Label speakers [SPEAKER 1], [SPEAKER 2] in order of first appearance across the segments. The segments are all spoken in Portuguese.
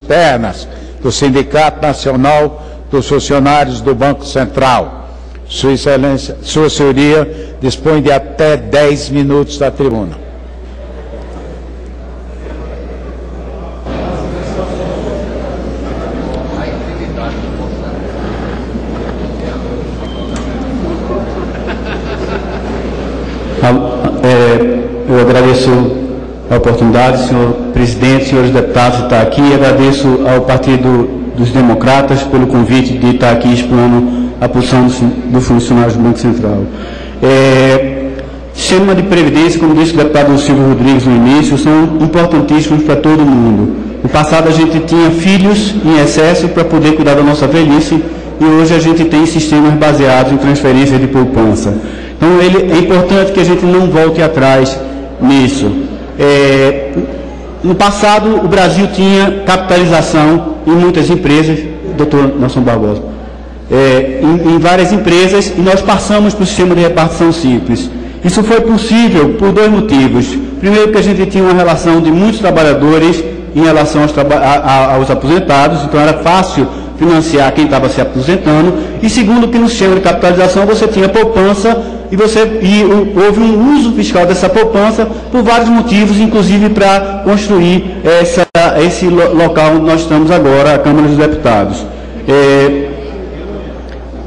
[SPEAKER 1] internas do Sindicato Nacional dos Funcionários do Banco Central. Sua Excelência, Sua Senhoria dispõe de até 10 minutos da tribuna.
[SPEAKER 2] Eu agradeço a oportunidade, senhor presidente, senhores deputados, de estar aqui. Agradeço ao Partido dos Democratas pelo convite de estar aqui expondo a posição dos funcionários do Banco Central. Sistema de previdência, como disse o deputado Silvio Rodrigues no início, são importantíssimos para todo mundo. No passado a gente tinha filhos em excesso para poder cuidar da nossa velhice e hoje a gente tem sistemas baseados em transferência de poupança. Então é importante que a gente não volte atrás nisso. No passado o Brasil tinha capitalização em muitas empresas, doutor Nelson Barbosa, em várias empresas, e nós passamos para o sistema de repartição simples. Isso foi possível por dois motivos. Primeiro, que a gente tinha uma relação de muitos trabalhadores em relação aos aposentados, então era fácil financiar quem estava se aposentando. E segundo, que no sistema de capitalização você tinha poupança e houve um uso fiscal dessa poupança por vários motivos, inclusive para construir esse local onde nós estamos agora, a Câmara dos Deputados.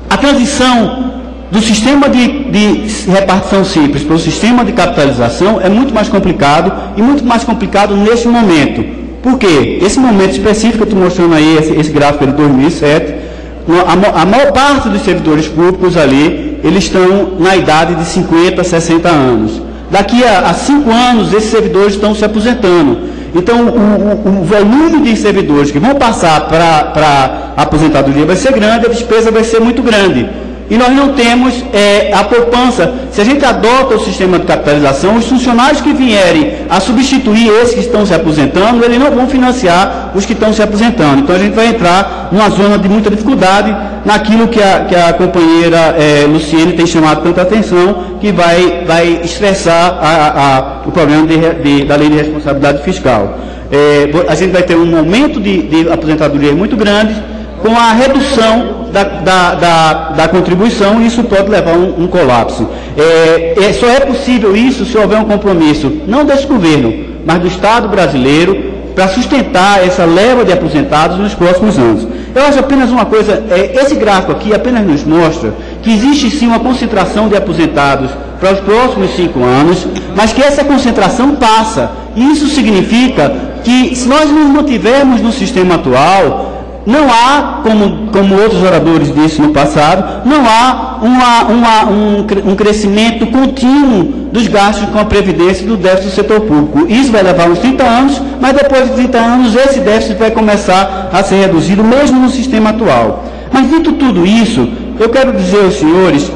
[SPEAKER 2] A transição do sistema de repartição simples para o sistema de capitalização é muito mais complicado, e muito mais complicado neste momento. Por quê? Esse momento específico que eu estou mostrando aí, esse gráfico de 2007, a maior parte dos servidores públicos ali, eles estão na idade de 50, 60 anos. Daqui a 5 anos, esses servidores estão se aposentando. Então, o volume de servidores que vão passar para a aposentadoria vai ser grande, a despesa vai ser muito grande. E nós não temos a poupança. Se a gente adota o sistema de capitalização, os funcionários que vierem a substituir esses que estão se aposentando, eles não vão financiar os que estão se aposentando. Então a gente vai entrar numa zona de muita dificuldade naquilo que a companheira Luciene tem chamado tanta atenção, que vai estressar o problema da lei de responsabilidade fiscal. A gente vai ter um aumento de aposentadoria muito grande, com a redução da contribuição, e isso pode levar a um colapso. Só é possível isso se houver um compromisso, não desse governo, mas do Estado brasileiro, para sustentar essa leva de aposentados nos próximos anos. Eu acho apenas uma coisa, esse gráfico aqui apenas nos mostra que existe sim uma concentração de aposentados para os próximos 5 anos, mas que essa concentração passa. E isso significa que, se nós nos mantivermos no sistema atual, não há, como outros oradores disseram no passado, não há um crescimento contínuo dos gastos com a Previdência e do déficit do setor público. Isso vai levar uns 30 anos, mas depois de 30 anos esse déficit vai começar a ser reduzido, mesmo no sistema atual. Mas, dito tudo isso, eu quero dizer aos senhores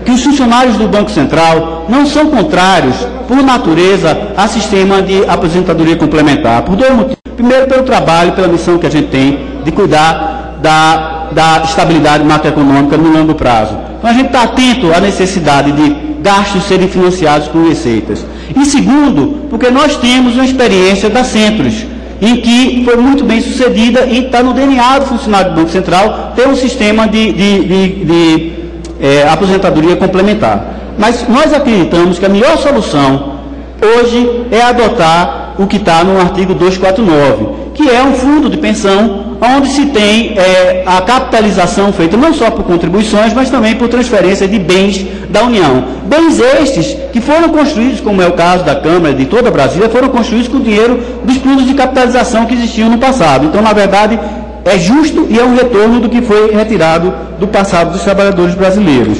[SPEAKER 2] que os funcionários do Banco Central não são contrários, por natureza, a sistema de aposentadoria complementar, por dois motivos. Primeiro, pelo trabalho, pela missão que a gente tem de cuidar da estabilidade macroeconômica no longo prazo. Então, a gente está atento à necessidade de gastos serem financiados com receitas. E segundo, porque nós temos uma experiência da Centros, em que foi muito bem sucedida e está no DNA do funcionário do Banco Central ter um sistema de aposentadoria complementar. Mas nós acreditamos que a melhor solução hoje é adotar o que está no artigo 249, que é um fundo de pensão onde se tem a capitalização feita não só por contribuições, mas também por transferência de bens da União. Bens estes que foram construídos, como é o caso da Câmara de toda a Brasília, foram construídos com o dinheiro dos fundos de capitalização que existiam no passado. Então, na verdade, é justo e é um retorno do que foi retirado do passado dos trabalhadores brasileiros.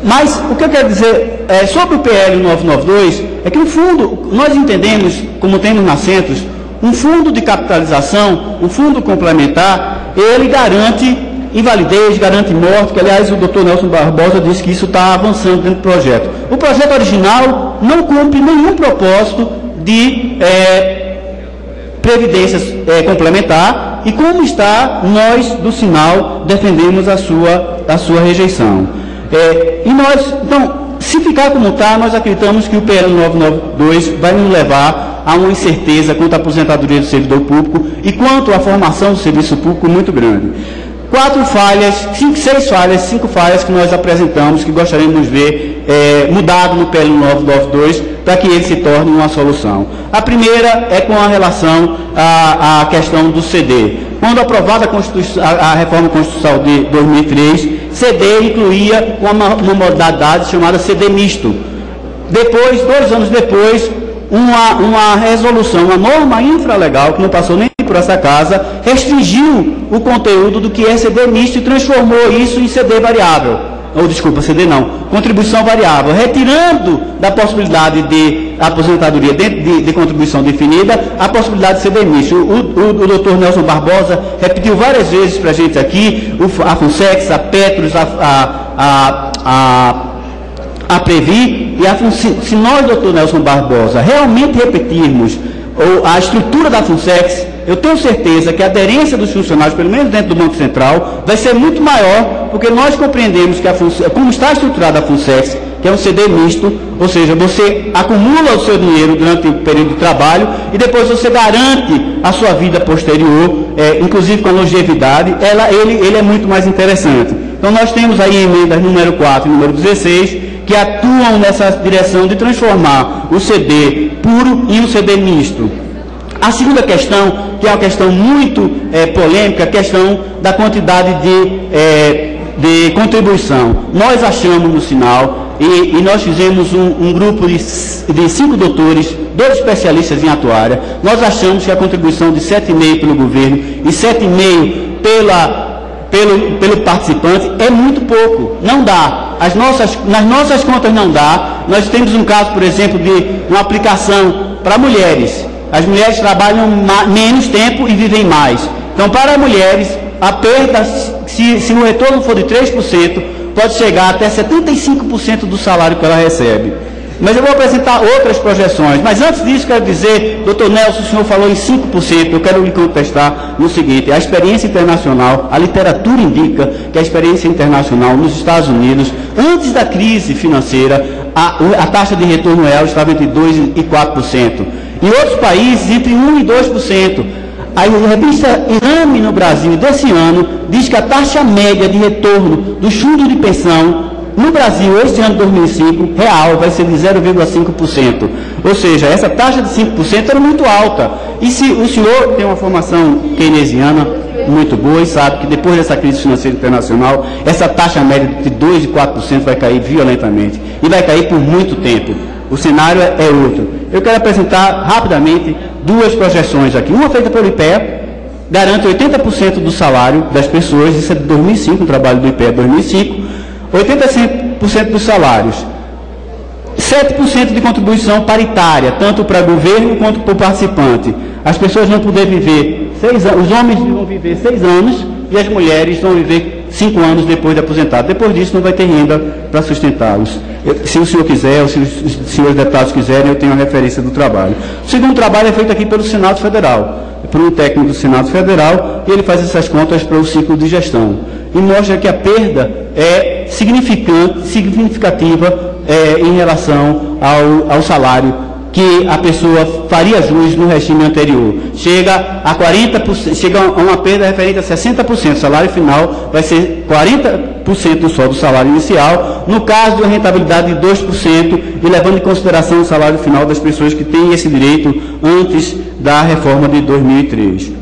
[SPEAKER 2] Mas o que eu quero dizer sobre o PL 992 é que, no fundo, nós entendemos, como temos na Centros, um fundo de capitalização, um fundo complementar, ele garante invalidez, garante morte, que, aliás, o doutor Nelson Barbosa disse que isso está avançando dentro do projeto. O projeto original não cumpre nenhum propósito de previdência complementar, e como está, nós, do Sinal, defendemos a sua rejeição. Então, se ficar como está, nós acreditamos que o PL 992 vai nos levar há uma incerteza quanto à aposentadoria do servidor público e quanto à formação do serviço público muito grande. 5 falhas que nós apresentamos, que gostaríamos de ver mudado no PL 992, para que ele se torne uma solução. A primeira é com a relação à questão do CD. Quando aprovada a reforma constitucional de 2003, CD incluía uma modalidade chamada CD misto. Depois, 2 anos depois, uma resolução, uma norma infralegal, que não passou nem por essa casa, restringiu o conteúdo do que é CD misto e transformou isso em CD variável. Ou, desculpa, CD não, contribuição variável, retirando da possibilidade de aposentadoria dentro de contribuição definida, a possibilidade de CD misto. O doutor Nelson Barbosa repetiu várias vezes para a gente aqui, a FUNSEX, a Petros, a Previ, e se nós, doutor Nelson Barbosa, realmente repetirmos a estrutura da FUNSEX, eu tenho certeza que a aderência dos funcionários, pelo menos dentro do Banco Central, vai ser muito maior, porque nós compreendemos que como está estruturada a FUNSEX, que é um CD misto, ou seja, você acumula o seu dinheiro durante o período de trabalho e depois você garante a sua vida posterior, inclusive com a longevidade, ele é muito mais interessante. Então nós temos aí emendas número 4 e número 16, que atuam nessa direção de transformar o CD puro em um CD misto. A segunda questão, que é uma questão muito polêmica, a questão da quantidade de contribuição. Nós achamos no Sinal, e nós fizemos um grupo de 5 doutores, 2 especialistas em atuária, nós achamos que a contribuição de 7,5% pelo governo e 7,5% pelo participante é muito pouco, não dá. Nas nossas contas não dá. Nós temos um caso, por exemplo, de uma aplicação para mulheres. As mulheres trabalham menos tempo e vivem mais. Então, para mulheres, a perda, se o retorno for de 3%, pode chegar até 75% do salário que ela recebe. Mas eu vou apresentar outras projeções. Mas antes disso, quero dizer, doutor Nelson, o senhor falou em 5%, eu quero lhe contestar no seguinte: a experiência internacional, a literatura indica que a experiência internacional nos Estados Unidos, antes da crise financeira, a taxa de retorno real estava entre 2% e 4%. Em outros países, entre 1% e 2%. A revista Exame no Brasil desse ano diz que a taxa média de retorno dos fundos de pensão no Brasil, este ano de 2005, real, vai ser de 0,5%. Ou seja, essa taxa de 5% era muito alta. E se o senhor tem uma formação keynesiana muito boa e sabe que depois dessa crise financeira internacional, essa taxa média de 2% e 4% vai cair violentamente. E vai cair por muito tempo. O cenário é outro. Eu quero apresentar rapidamente 2 projeções aqui. Uma feita pelo IPEA, garante 80% do salário das pessoas, isso é de 2005, o trabalho do IPEA de 2005, 85% dos salários, 7% de contribuição paritária, tanto para governo quanto para o participante. As pessoas vão poder viver 6 anos, os homens vão viver 6 anos e as mulheres vão viver 5 anos depois de aposentado. Depois disso não vai ter renda para sustentá-los. Se o senhor quiser, ou se os senhores deputados quiserem, eu tenho a referência do trabalho. O segundo trabalho é feito aqui pelo Senado Federal, por um técnico do Senado Federal, e ele faz essas contas para o ciclo de gestão. E mostra que a perda é significativa em relação ao salário que a pessoa faria jus no regime anterior. Chega a 40%, chega a uma perda referente a 60%. O salário final vai ser 40% só do salário inicial, no caso de uma rentabilidade de 2%, e levando em consideração o salário final das pessoas que têm esse direito antes da reforma de 2003.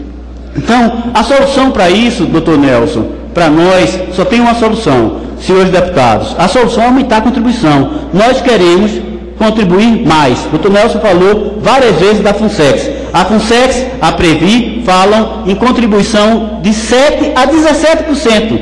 [SPEAKER 2] Então, a solução para isso, doutor Nelson, para nós, só tem uma solução, senhores deputados. A solução é aumentar a contribuição. Nós queremos contribuir mais. O doutor Nelson falou várias vezes da FUNSEX. A FUNSEX, a Previ, falam em contribuição de 7% a 17%.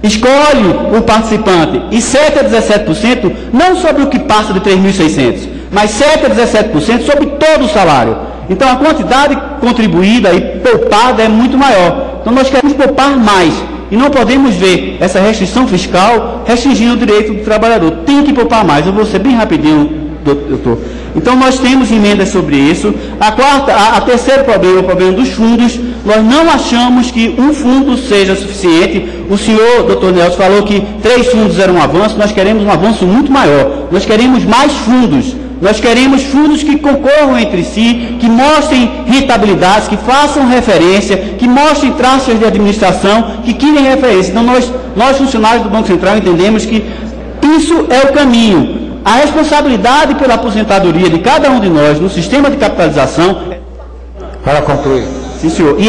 [SPEAKER 2] Escolhe o participante e 7% a 17%, não sobre o que passa de 3.600, mas 7% a 17% sobre todo o salário. Então a quantidade contribuída e poupada é muito maior. Então nós queremos poupar mais. E não podemos ver essa restrição fiscal restringindo o direito do trabalhador. Tem que poupar mais. Eu vou ser bem rapidinho, doutor. Então nós temos emendas sobre isso. A terceiro problema, o problema dos fundos. Nós não achamos que um fundo seja suficiente. O senhor, doutor Nelson, falou que 3 fundos eram um avanço. Nós queremos um avanço muito maior. Nós queremos mais fundos. nós queremos fundos que concorram entre si, que mostrem rentabilidades, que façam referência, que mostrem traços de administração, que criem referência. Então, nós funcionários do Banco Central entendemos que isso é o caminho. A responsabilidade pela aposentadoria de cada um de nós no sistema de capitalização...
[SPEAKER 1] Para concluir.
[SPEAKER 2] Sim, senhor. E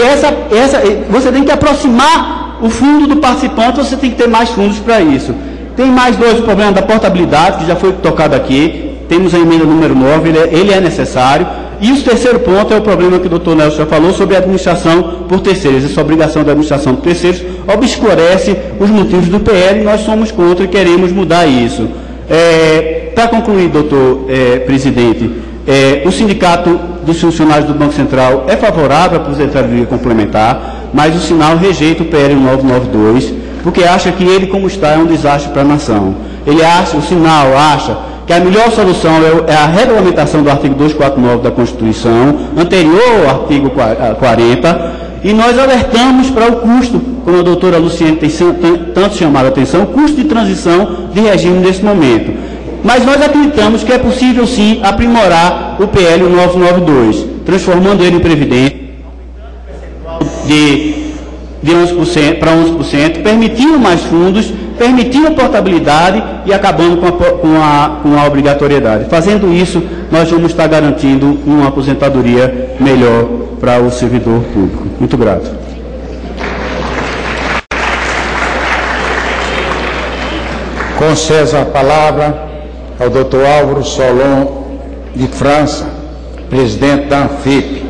[SPEAKER 2] você tem que aproximar o fundo do participante, você tem que ter mais fundos para isso. Tem mais dois, o problema da portabilidade, que já foi tocado aqui. Temos a emenda número 9, ele é necessário. E o terceiro ponto é o problema que o doutor Nelson já falou sobre a administração por terceiros. Essa obrigação da administração por terceiros obscurece os motivos do PL, nós somos contra e queremos mudar isso. Para concluir, doutor presidente, o Sindicato dos Funcionários do Banco Central é favorável à aposentadoria complementar, mas o sinal rejeita o PL 992, porque acha que ele, como está, é um desastre para a nação. O sinal acha que a melhor solução é a regulamentação do artigo 249 da Constituição, anterior ao artigo 40, e nós alertamos para o custo, como a doutora Luciene tem tanto chamado a atenção, o custo de transição de regime nesse momento. Mas nós acreditamos que é possível, sim, aprimorar o PL 992, transformando ele em previdente de 11% para 11%, permitindo mais fundos, permitindo portabilidade e acabando com a obrigatoriedade. Fazendo isso, nós vamos estar garantindo uma aposentadoria melhor para o servidor público. Muito grato.
[SPEAKER 1] Concedo a palavra ao Dr. Álvaro Solon de França, presidente da ANFIP,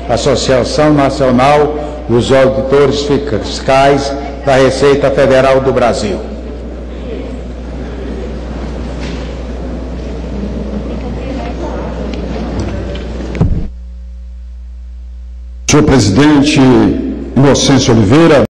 [SPEAKER 1] Associação Nacional dos Auditores Fiscais da Receita Federal do Brasil.
[SPEAKER 3] Senhor presidente Inocêncio Oliveira,